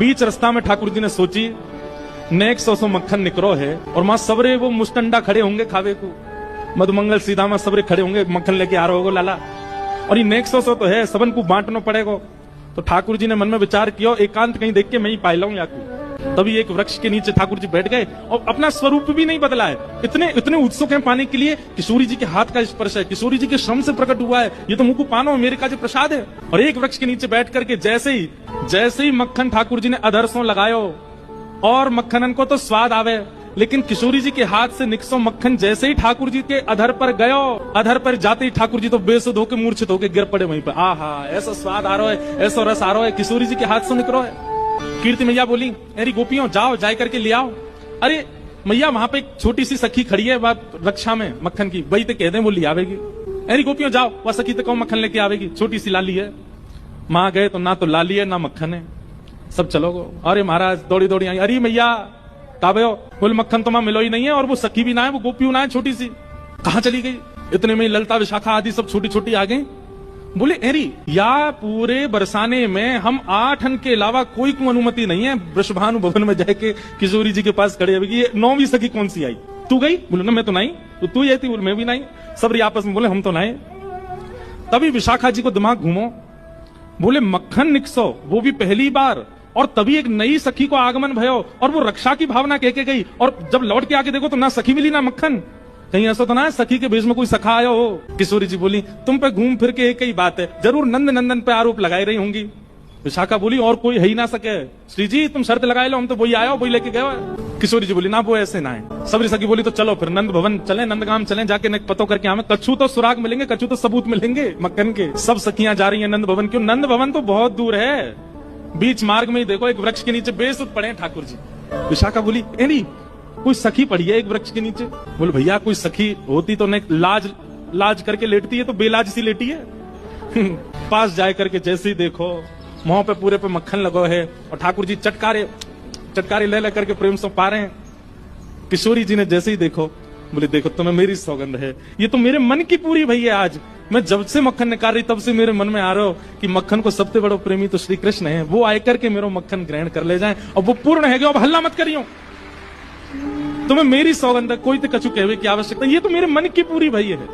बीच रास्ता में ठाकुर जी ने सोची नेक सौ मक्खन निकरो है और मां सबरे वो मुस्टंडा खड़े होंगे खावे को, मधुमंगल सीधा में सबरे खड़े होंगे मक्खन लेके आ रहे होगो लाला, और ये नेक सौ तो है सबन को बांटना पड़ेगा। तो ठाकुर जी ने मन में विचार किया एकांत कहीं देख के मैं ही पाई लाऊं याकू। तभी एक वृक्ष के नीचे ठाकुर जी बैठ गए और अपना स्वरूप भी नहीं बदला है, इतने उत्सुक हैं पाने के लिए। किशोरी जी के हाथ का स्पर्श है, किशोरी जी के श्रम से प्रकट हुआ है, ये तो मुंह को पानो मेरे का जो प्रसाद है। और एक वृक्ष के नीचे बैठ करके जैसे ही मक्खन ठाकुर जी ने अधरसों लगायो और मक्खनन को तो स्वाद आवे, लेकिन किशोरी जी के हाथ से निकसो मक्खन जैसे ही ठाकुर जी के अधर पर गयो, अधर पर जाते ही ठाकुर जी तो बेसुध होकर मूर्छित होकर गिर पड़े वहीं पर। आहा, ऐसा स्वाद आ रहा है, ऐसा रस आ रहा है, किशोरी जी के हाथ से निकलो है। कीर्ति मैया बोली अरे गोपियों जाओ जाए करके ले आओ। अरे मैया वहां पे एक छोटी सी सखी खड़ी है रक्षा में मक्खन की, वही तो कह दे वो ले आवेगी। अरे गोपियों जाओ, वह सखी तो कौन मक्खन लेके आवेगी, छोटी सी लाली है। मां गए तो ना तो लाली है ना मक्खन है, सब चलो गो। अरे महाराज दौड़ी दौड़ी आई, अरे मैया काबे हो, बोले मक्खन तो मां मिलो ही नहीं है और वो सखी भी ना है, वो गोपी ना है छोटी सी, कहां चली गई। इतने में ललता विशाखा आदि सब छोटी छोटी आ गई। बोले एरी या पूरे बरसाने में हम 8 के अलावा कोई को अनुमति नहीं है वृषभानु भवन में जाके किशोरी जी के पास खड़े अभी ये 9वीं सखी कौन सी आई, तू गई? बोले ना मैं तो नहीं, तो तू आई थी? बोले मैं भी नहीं। सब आपस में बोले हम तो नहीं। तभी विशाखा जी को दिमाग घूमो, बोले मक्खन निकसो वो भी पहली बार, और तभी एक नई सखी को आगमन भयो और वो रक्षा की भावना कह के गई, और जब लौट के आके देखो तो ना सखी मिली ना मक्खन। कहीं ऐसा तो ना है सखी के भेष में कोई सखा आया हो। किशोरी जी बोली तुम पे घूम फिर के एक ही बात है, जरूर नंद नंदन पे आरोप लगाई रही होंगी। विशाखा बोली और कोई है ही ना सके, श्री जी तुम शर्त लगाए लो, हम तो वही आया वही लेके गए। किशोरी जी बोली ना वो ऐसे ना है। सबरी सखी बोली तो चलो फिर नंद भवन चले, नंदगाम चले, जाके पतो करके हमें कच्छू तो सुराग मिलेंगे, कच्छू तो सबूत मिलेंगे मक्खन के। सब सखियां जा रही है नंद भवन, क्यों? नंद भवन तो बहुत दूर है, बीच मार्ग में ही देखो एक वृक्ष के नीचे बेसुध पड़े हैं ठाकुर जी। विशाखा बोली एनी कोई सखी पड़ी है एक वृक्ष के नीचे? बोले भैया कोई सखी होती तो लाज करके लेटती है, तो बेलाज सी लेटी है। पास जाए करके जैसे ही देखो मुंह पे पूरे पे मक्खन लगो है और ठाकुर जी चटकारे ले करके प्रेम से पा रहे हैं। किशोरी जी ने जैसे ही देखो बोले देखो तुम्हें मेरी सौगंध है, ये तो मेरे मन की पूरी भई है। आज मैं जब से मक्खन निकाल रही तब से मेरे मन में आ रहा हो कि मक्खन को सबसे बड़ो प्रेमी तो श्री कृष्ण है, वो आकर के मेरा मक्खन ग्रहण कर ले जाए, और वो पूर्ण है। अब हल्ला मत करियो, तुम्हें मेरी सौगंध, कोई तो कछु कहवे की आवश्यकता, ये तो मेरे मन की पूरी भई है।